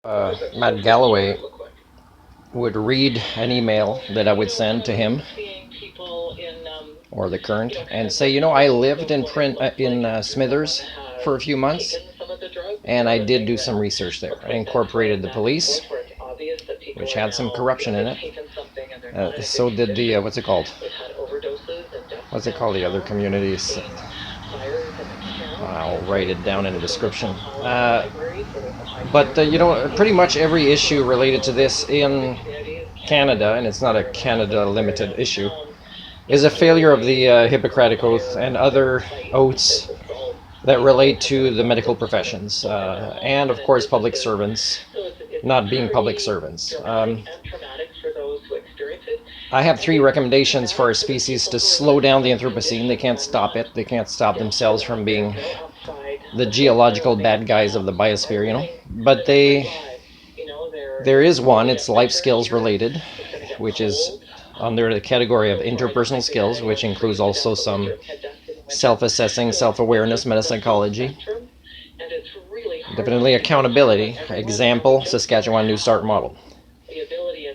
Matt Galloway would read an email that I would send to him or the current and say, I lived in Smithers for a few months, and I did do some research there. I incorporated the police, which had some corruption in it. So did the what's it called? What's it called? The other communities. I'll write it down in the description. But pretty much every issue related to this in Canada, and it's not a Canada limited issue, is a failure of the Hippocratic Oath and other oaths that relate to the medical professions, and of course public servants not being public servants. I have three recommendations for our species to slow down the Anthropocene. They can't stop it. They can't stop themselves from being the geological bad guys of the biosphere, But there is one. It's life skills related, which is under the category of interpersonal skills, which includes also some self-assessing, self-awareness, metapsychology. Definitely accountability. Example, Saskatchewan New Start model.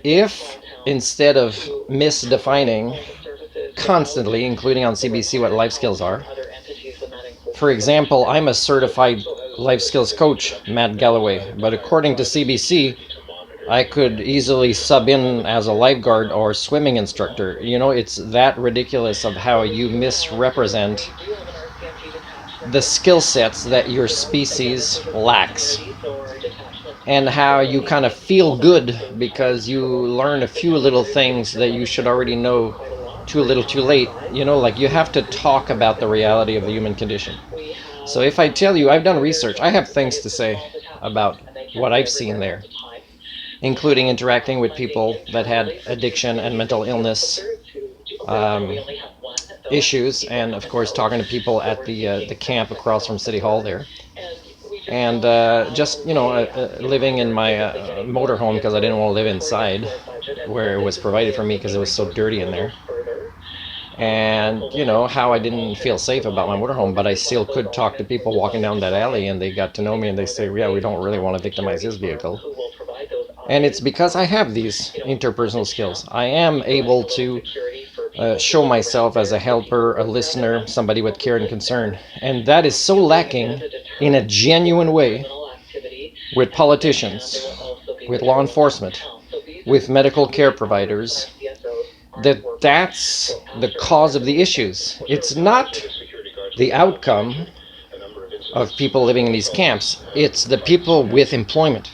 If instead of misdefining constantly, including on CBC, what life skills are, for example, I'm a certified life skills coach, Matt Galloway, but according to CBC, I could easily sub in as a lifeguard or swimming instructor. It's that ridiculous of how you misrepresent the skill sets that your species lacks, and how you kind of feel good because you learn a few little things that you should already know too little too late. Like you have to talk about the reality of the human condition. So if I tell you I've done research, I have things to say about what I've seen there, including interacting with people that had addiction and mental illness issues, and of course talking to people at the camp across from City Hall there, and just living in my motorhome because I didn't want to live inside where it was provided for me because it was so dirty in there, and how I didn't feel safe about my motorhome, but I still could talk to people walking down that alley, and they got to know me, and they say, yeah, we don't really want to victimize his vehicle. And it's because I have these interpersonal skills. I am able to show myself as a helper, a listener, somebody with care and concern. And that is so lacking in a genuine way with politicians, with law enforcement, with medical care providers, that's the cause of the issues. It's not the outcome of people living in these camps. It's the people with employment.